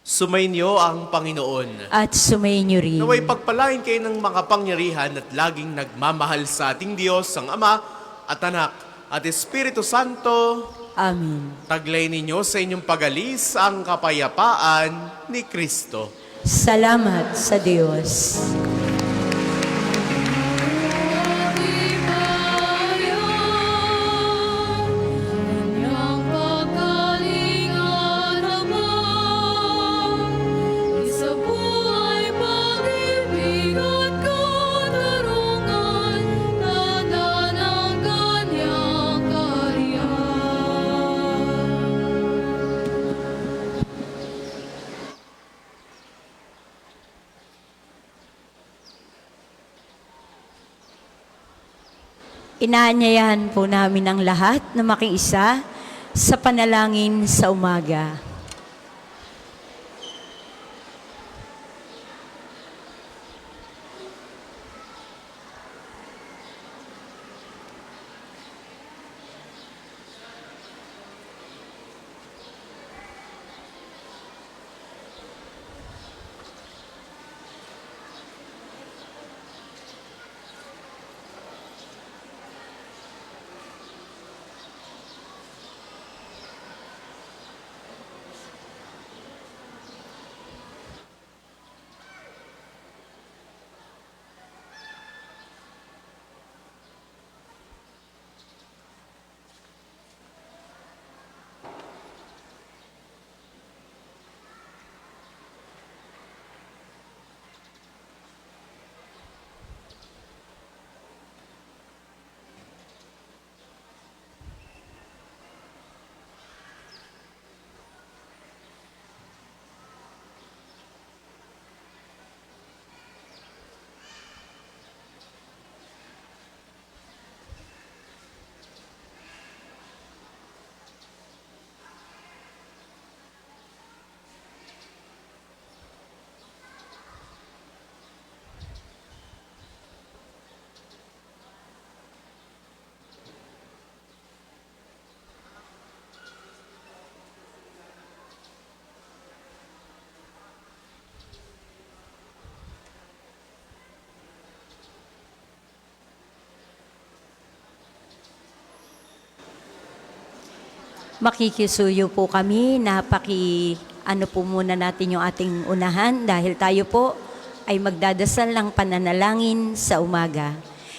Sumainyo ang Panginoon. At sumainyo rin. Naway pagpalain kayo ng makapangyarihan at laging nagmamahal sa ating Diyos, ang Ama at Anak at Espiritu Santo. Amen. Taglay ninyo sa inyong pag-alis ang kapayapaan ni Kristo. Salamat sa Diyos. Kanyang pagkalinga naman, isa buhay pag-ibig at katarungan, tanda ng kanyang kaharian. Inaanyayahan po namin ang lahat na makiisa sa panalangin sa umaga. Makikisuyo po kami na ano po muna natin yung ating unahan dahil tayo po ay magdadasal ng pananalangin sa umaga.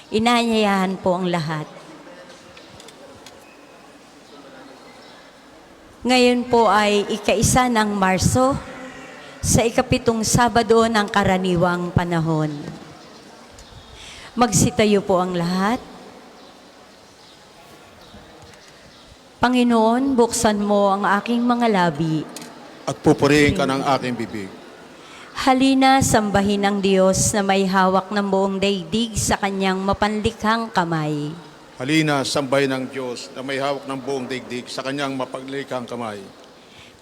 Inaanyayahan po ang lahat. Ngayon po ay ika-1 ng Marso sa ika-7 Sabado ng karaniwang panahon. Magsitayo po ang lahat. Panginoon, buksan mo ang aking mga labi. At pupurihin ka ng aking bibig. Halina, sambahin ang Diyos na may hawak ng buong daigdig sa kanyang mapanlikhang kamay. Halina, sambahin ng Diyos na may hawak ng buong daigdig sa kanyang mapaglikhang kamay.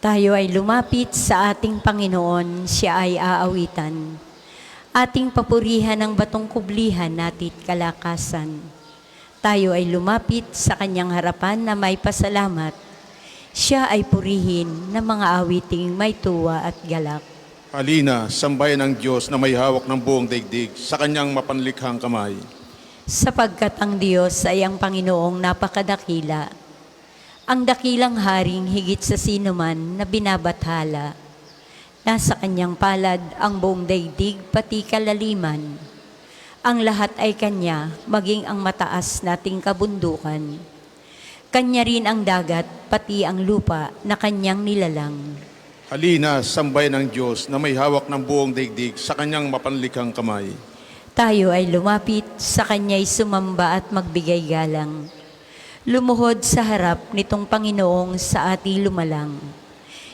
Tayo ay lumapit sa ating Panginoon, siya ay aawitan. Ating papurihan ang batong kublihan natit kalakasan. Tayo ay lumapit sa kanyang harapan na may pasalamat. Siya ay purihin ng mga awiting may tuwa at galak. Halina, sambahin ng Diyos na may hawak ng buong daigdig sa kanyang mapanlikhang kamay. Sapagkat ang Diyos ay ang Panginoong napakadakila. Ang dakilang haring higit sa sinuman na binabathala. Nasa kanyang palad ang buong daigdig pati kalaliman. Ang lahat ay Kanya, maging ang mataas nating kabundukan. Kanya rin ang dagat, pati ang lupa na Kanyang nilalang. Halina, sambahin ng Diyos na may hawak ng buong daigdig sa kanyang mapanlikhang kamay. Tayo ay lumapit, sa Kanya'y sumamba at magbigay galang. Lumuhod sa harap nitong Panginoong sa ating lumalang.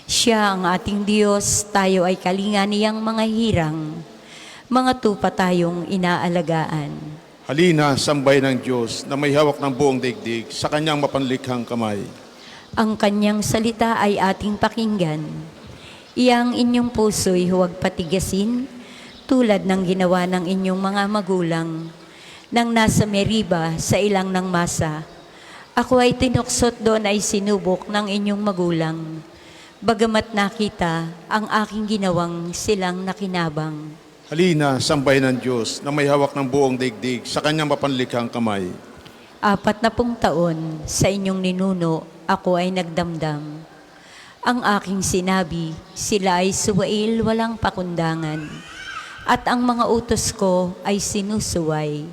Siya ang ating Diyos, tayo ay kalinga niyang mga hirang. Mga tupa tayong inaalagaan. Halina, sambahin ng Diyos na may hawak ng buong daigdig sa kanyang mapanlikhang kamay. Ang Kanyang salita ay ating pakinggan. Iyang inyong puso'y huwag patigasin, tulad ng ginawa ng inyong mga magulang, nang nasa Meriba sa ilang ng masa. Ako ay tinuksot doon ay sinubok ng inyong magulang, bagamat nakita ang aking ginawang silang nakinabang. Halina, sambahin ng Diyos na may hawak ng buong daigdig sa kanyang mapanlikhang kamay. 40 taon sa inyong ninuno, ako ay nagdamdam. Ang aking sinabi, sila ay suwail walang pakundangan. At ang mga utos ko ay sinusuway.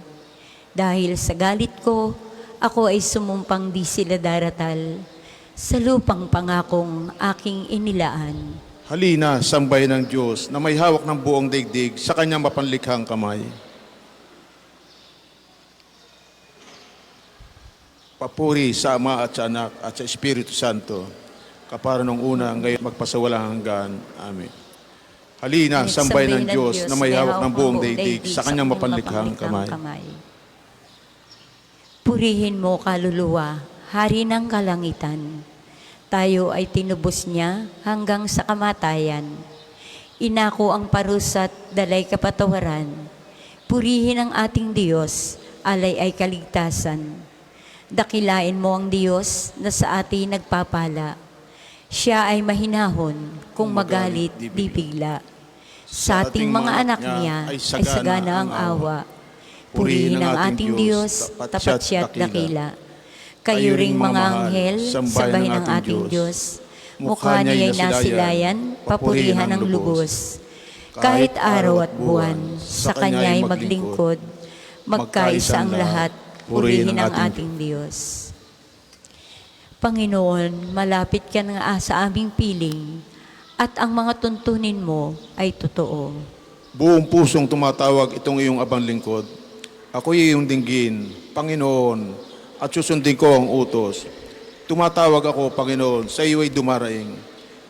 Dahil sa galit ko, ako ay sumumpang di sila daratal sa lupang pangakong aking inilaan. Halina, sambahin ng Diyos na may hawak ng buong daigdig sa kanyang mapanlikhang kamay. Papuri sa Ama at sa Anak at sa Espiritu Santo, kapara nung una, ngayon magpasawalang hanggan. Amen. Halina, sambahin ng Diyos na may hawak ng buong daigdig sa kanyang mapanlikhang kamay. Purihin mo, kaluluwa, hari ng kalangitan. Tayo ay tinubos niya hanggang sa kamatayan. Inako ang parusa't dalay kapatawaran. Purihin ang ating Diyos, alay ay kaligtasan. Dakilain mo ang Diyos na sa atin nagpapala. Siya ay mahinahon, kung magalit, di bigla. Sa ating mga anak niya ay sagana ang awa. Purihin ang ating Diyos, tapat siya't dakila. Kayo ring mga anghel, sambahin ang ating Diyos. Mukha niya'y nasilayan, papurihan ang lubos. Kahit araw at buwan, sa Kanya'y maglingkod. Magkaisa ang lahat, purihin ang ating Diyos. Panginoon, malapit ka nga sa aming piling, at ang mga tuntunin mo ay totoo. Buong pusong tumatawag itong iyong abang lingkod. Ako'y iyong dinggin, Panginoon, at susundin ko ang utos. Tumatawag ako, Panginoon, sa iyo ay dumaraing.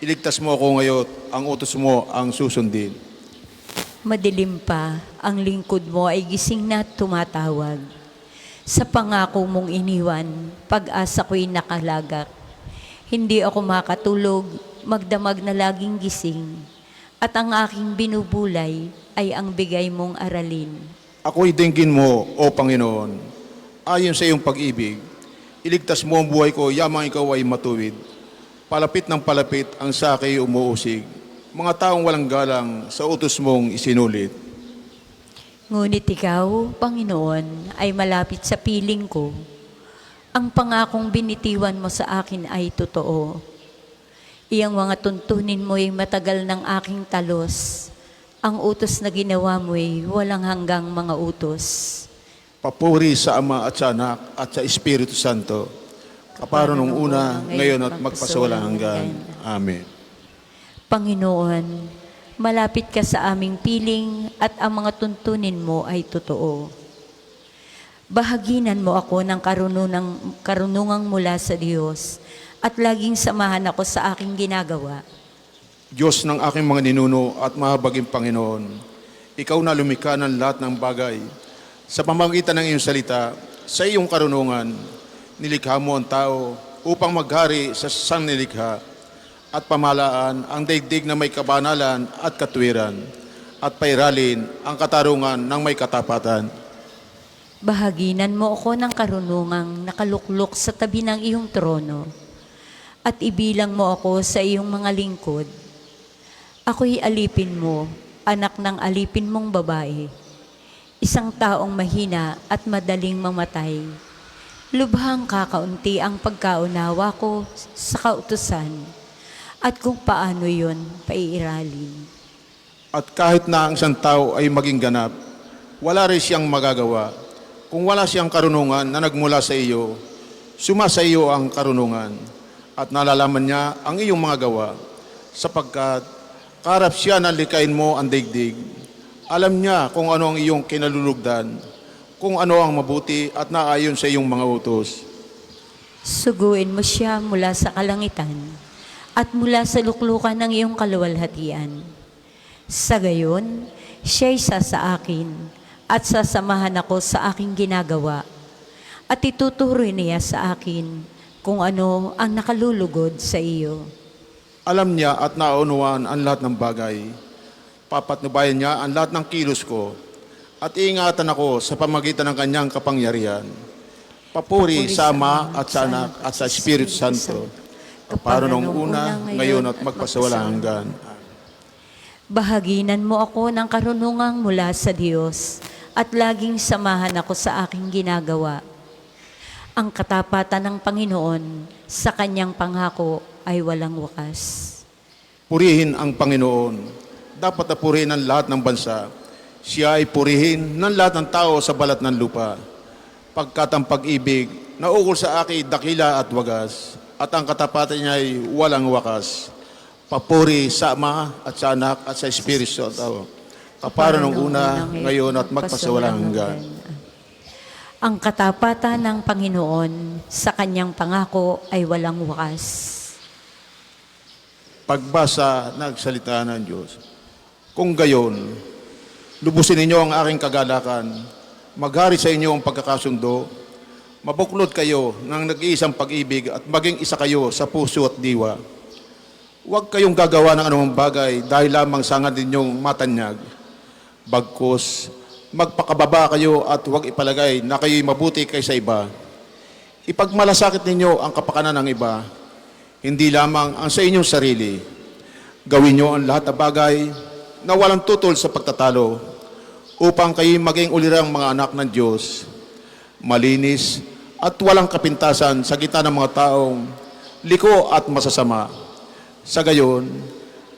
Iligtas mo ako ngayon, ang utos mo ang susundin. Madilim pa, ang lingkod mo ay gising na tumatawag. Sa pangako mong iniwan, pag-asa ko'y nakalagak. Hindi ako makatulog, magdamag na laging gising. At ang aking binubulay ay ang bigay mong aralin. Ako'y dinggin mo, O Panginoon. Ayon sa iyong pag-ibig, iligtas mo ang buhay ko, yamang ikaw ay matuwid. Palapit ng palapit ang sakay umuusig. Mga taong walang galang sa utos mong isinulit. Ngunit ikaw, Panginoon, ay malapit sa piling ko. Ang pangakong binitiwan mo sa akin ay totoo. Iyang mga tuntunin mo ay matagal ng aking talos. Ang utos na ginawa mo ay walang hanggang mga utos. Papuri sa Ama at sa Anak at sa Espiritu Santo, kaparo nung una, ngayon at magpasawalang hanggan. Amen. Panginoon, malapit ka sa aming piling at ang mga tuntunin mo ay totoo. Bahaginan mo ako ng karunungang mula sa Diyos at laging samahan ako sa aking ginagawa. Diyos ng aking mga ninuno at mahabaging Panginoon, ikaw na lumikha ng lahat ng bagay. Sa pamamagitan ng iyong salita, sa iyong karunungan, nilikha mo ang tao upang maghari sa sanglilikha at pamalaan ang daigdig na may kabanalan at katwiran at pairalin ang katarungan ng may katapatan. Bahaginan mo ako ng karunungang nakaluklok sa tabi ng iyong trono at ibilang mo ako sa iyong mga lingkod. Ako'y alipin mo, anak ng alipin mong babae, isang taong mahina at madaling mamatay. Lubhang kakaunti ang pagkaunawa ko sa kautusan at kung paano yon paiiralin. At kahit na ang isang tao ay maging ganap, wala rin siyang magagawa. Kung wala siyang karunungan na nagmula sa iyo, sumasa iyo ang karunungan at nalalaman niya ang iyong mga gawa, sapagkat karap siya na likain mo ang daigdig. Alam niya kung ano ang iyong kinalulugdan, kung ano ang mabuti at naayon sa iyong mga utos. Suguin mo siya mula sa kalangitan at mula sa luklukan ng iyong kaluwalhatian. Sa gayon, siya'y sa akin at sasamahan ako sa aking ginagawa at ituturo niya sa akin kung ano ang nakalulugod sa iyo. Alam niya at naunawaan ang lahat ng bagay. Papatnubayan niya ang lahat ng kilos ko at iingatan ako sa pamagitan ng kanyang kapangyarihan. Papuri sa Ama at sa Anak at sa Espiritu Santo, kaparo nung una, ngayon at magpasawalang hanggan. Bahaginan mo ako ng karunungang mula sa Diyos at laging samahan ako sa aking ginagawa. Ang katapatan ng Panginoon sa kanyang pangako ay walang wakas. Purihin ang Panginoon. Dapat na purihin ang lahat ng bansa. Siya ay purihin ng lahat ng tao sa balat ng lupa. Pagkat ang pag-ibig na ukol sa akin dakila at wagas, at ang katapatan niya ay walang wakas. Papuri sa Ama at sa Anak at sa Espiritu Santo, kaparo nung una, ngayon at magpasawalang hanggan. Ang katapatan ng Panginoon sa kanyang pangako ay walang wakas. Pagbasa ng salita ng Diyos. Kung gayon, lubusin ninyo ang aking kagalakan, maghari sa inyo ang pagkakasundo, mabuklod kayo ng nag-iisang pag-ibig at maging isa kayo sa puso at diwa. Huwag kayong gagawa ng anumang bagay dahil lamang sa ninyong matanyag. Bagkus, magpakababa kayo at huwag ipalagay na kayo'y mabuti kaysa iba. Ipagmalasakit ninyo ang kapakanan ng iba, hindi lamang ang sa inyong sarili. Gawin nyo ang lahat ng bagay na walang tutol sa pagtatalo upang kayo'y maging ulirang mga anak ng Diyos, malinis at walang kapintasan sa gitna ng mga taong liko at masasama. Sa gayon,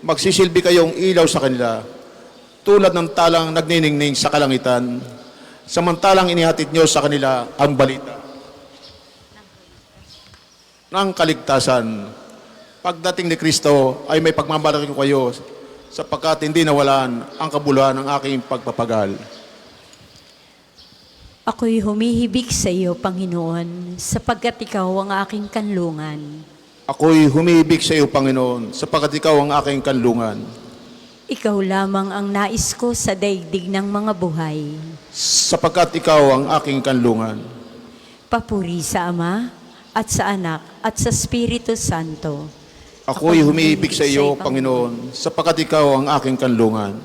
magsisilbi kayong ilaw sa kanila, tulad ng talang nagniningning sa kalangitan, samantalang inihatid nyo sa kanila ang balita ng kaligtasan. Pagdating ni Kristo ay may pagmamalaki ko kayo sapagkat hindi nawalan ang kabuluhan ng aking pagpapagal. Ako'y humihibik sa iyo, Panginoon, sapagkat ikaw ang aking kanlungan. Ako'y humibig sa iyo, Panginoon, sapagkat ikaw ang aking kanlungan. Ikaw lamang ang nais ko sa daigdig ng mga buhay. Sapagkat ikaw ang aking kanlungan. Papuri sa Ama at sa Anak at sa Espiritu Santo. Ako'y humibig sa iyo, Panginoon, sapagkat ikaw ang aking kanlungan.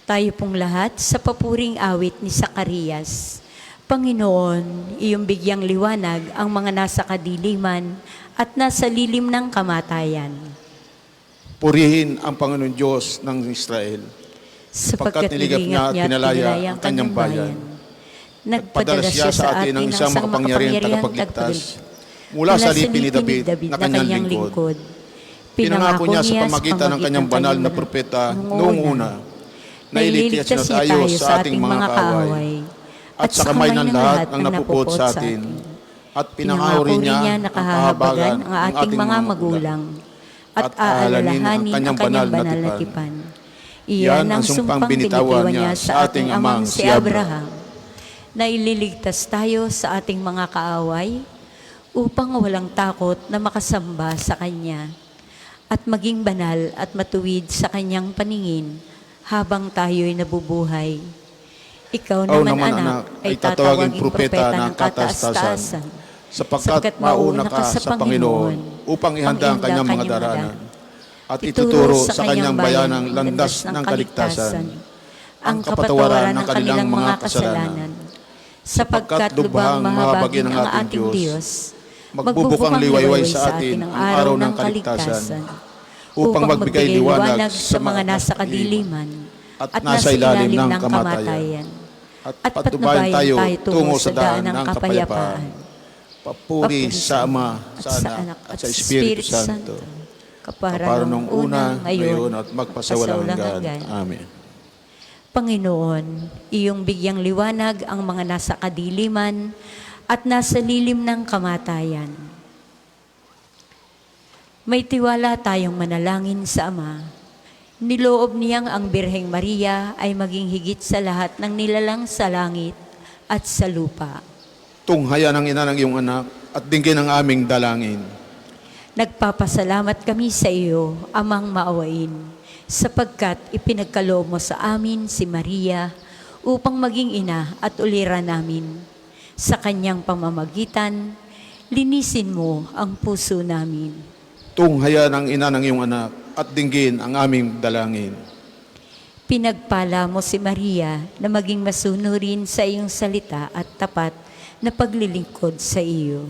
Tayo pong lahat sa papuring awit ni Zacarias. Panginoon, iyong bigyang liwanag ang mga nasa kadiliman at nasa lilim ng kamatayan. Purihin ang Panginoon Diyos ng Israel, Sapagkat niligap niya at pinalaya ang kanyang bayan. Nagpadala siya sa atin ng isang makapangyarihang tagapagligtas mula sa lipi ni David na kanyang lingkod. Pinangako niya sa pamagitan ng kanyang banal na propeta noong una na iligtas niya tayo sa ating mga kaaway at sa kamay ng lahat ng napupot sa atin. At pinangako rin niya na kahabagan ang ating mga magulang at aalalahanin ang kanyang banal na tipan. Iyan ang sumpang binitawan niya sa ating amang si Abraham, na ililigtas tayo sa ating mga kaaway upang walang takot na makasamba sa Kanya at maging banal at matuwid sa Kanyang paningin habang tayo'y nabubuhay. Ikaw naman, anak, ay tatawaging propeta ng kataas-taasan, sapagkat mauna ka sa Panginoon upang ihanda ang Kanyang mga daranan at ituturo sa Kanyang bayanang landas ng kaligtasan, ang kapatawaran ng kanilang mga kasalanan, sapagkat lubhang mahabagin ang ating Diyos, magbubukang liwayway sa atin ang araw ng kaligtasan, upang magbigay liwanag sa mga nasa kadiliman at nasa ilalim ng kamatayan, at patnubayan tayo tungo sa daan ng kapayapaan. Papuri sa Ama, sa Anak, at sa Espiritu Santo, kapara nung una, ngayon, at magpasawalang hanggan. Amen. Panginoon, iyong bigyang liwanag ang mga nasa kadiliman at nasa lilim ng kamatayan. May tiwala tayong manalangin sa Ama. Niloob niyang ang Birheng Maria ay maging higit sa lahat ng nilalang sa langit at sa lupa. Tunghayan ang ina ng iyong anak at dinggin ang aming dalangin. Nagpapasalamat kami sa iyo, Amang maawain, sapagkat ipinagkaloob mo sa amin si Maria upang maging ina at ulira namin. Sa kanyang pamamagitan, linisin mo ang puso namin. Tunghayan ang ina ng iyong anak at dinggin ang aming dalangin. Pinagpala mo si Maria na maging masunurin sa iyong salita at tapat na paglilingkod sa iyo.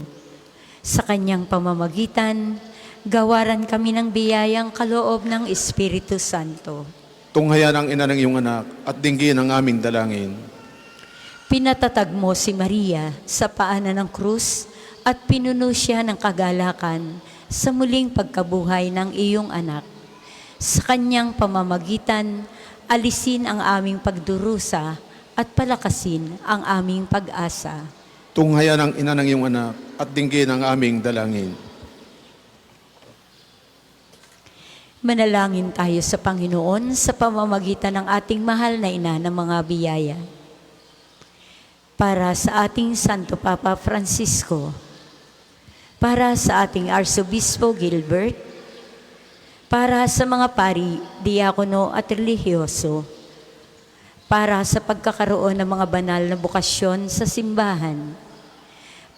Sa kanyang pamamagitan, gawaran kami ng biyayang kaloob ng Espiritu Santo. Tunghayan ang ina ng iyong anak at dinggin ang aming dalangin. Pinatatag mo si Maria sa paanan ng krus at pinuno siya ng kagalakan sa muling pagkabuhay ng iyong anak. Sa kanyang pamamagitan, alisin ang aming pagdurusa at palakasin ang aming pag-asa. Tunghayan ang ina ng iyong anak at dinggin ang aming dalangin. Manalangin tayo sa Panginoon sa pamamagitan ng ating mahal na ina ng mga biyaya. Para sa ating Santo Papa Francisco, para sa ating Arsobispo Gilbert, para sa mga pari, diakono at relihiyoso, para sa pagkakaroon ng mga banal na bukasyon sa simbahan,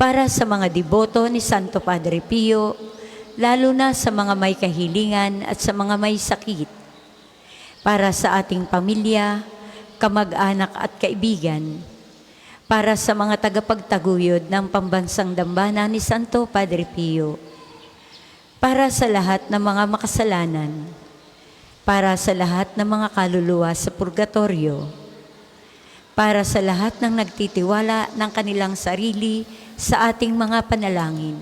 para sa mga deboto ni Santo Padre Pio, lalo na sa mga may kahilingan at sa mga may sakit, para sa ating pamilya, kamag-anak at kaibigan, para sa mga tagapagtaguyod ng pambansang dambana ni Santo Padre Pio, para sa lahat ng mga makasalanan, para sa lahat ng mga kaluluwa sa purgatorio, para sa lahat ng nagtitiwala ng kanilang sarili sa ating mga panalangin,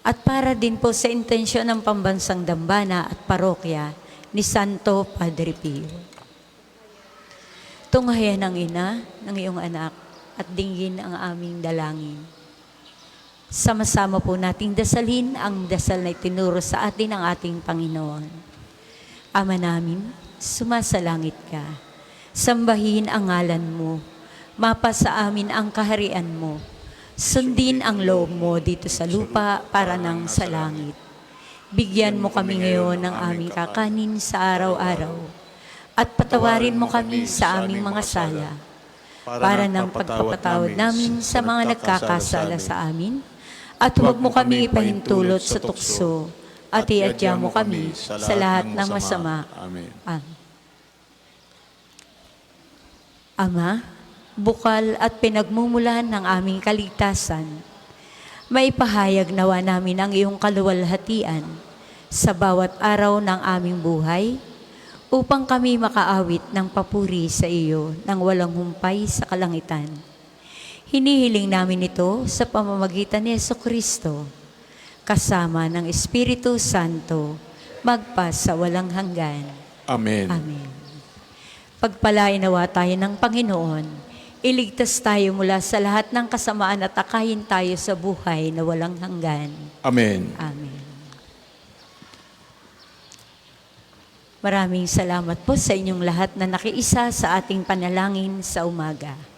at para din po sa intensyon ng pambansang dambana at parokya ni Santo Padre Pio. Tunghayan ang ina ng iyong anak at dinggin ang aming dalangin. Sama-sama po nating dasalin ang dasal na itinuro sa atin ng ating Panginoon. Ama namin, sumasalangit ka. Sambahin ang ngalan mo. Mapasa amin ang kaharian mo. Sundin ang loob mo dito sa lupa para nang sa langit. Bigyan mo kami ngayon ng aming kakanin sa araw-araw. At patawarin mo kami sa aming mga sala. Para nang pagpapatawad namin sa mga nagkakasala sa amin. At huwag mo kami ipahintulot sa tukso. At iadya mo kami sa lahat ng masama. Amen. Ama, bukal at pinagmumulan ng aming kaligtasan, maipahayag nawa namin ang iyong kaluwalhatian sa bawat araw ng aming buhay upang kami makaawit ng papuri sa iyo nang walang humpay sa kalangitan. Hinihiling namin ito sa pamamagitan ni Jesucristo, kasama ng Espiritu Santo, magpa sa walang hanggan. Amen. Amen. Pagpalain nawa tayo ng Panginoon, iligtas tayo mula sa lahat ng kasamaan at akayin tayo sa buhay na walang hanggan. Amen. Amen. Maraming salamat po sa inyong lahat na nakiisa sa ating panalangin sa umaga.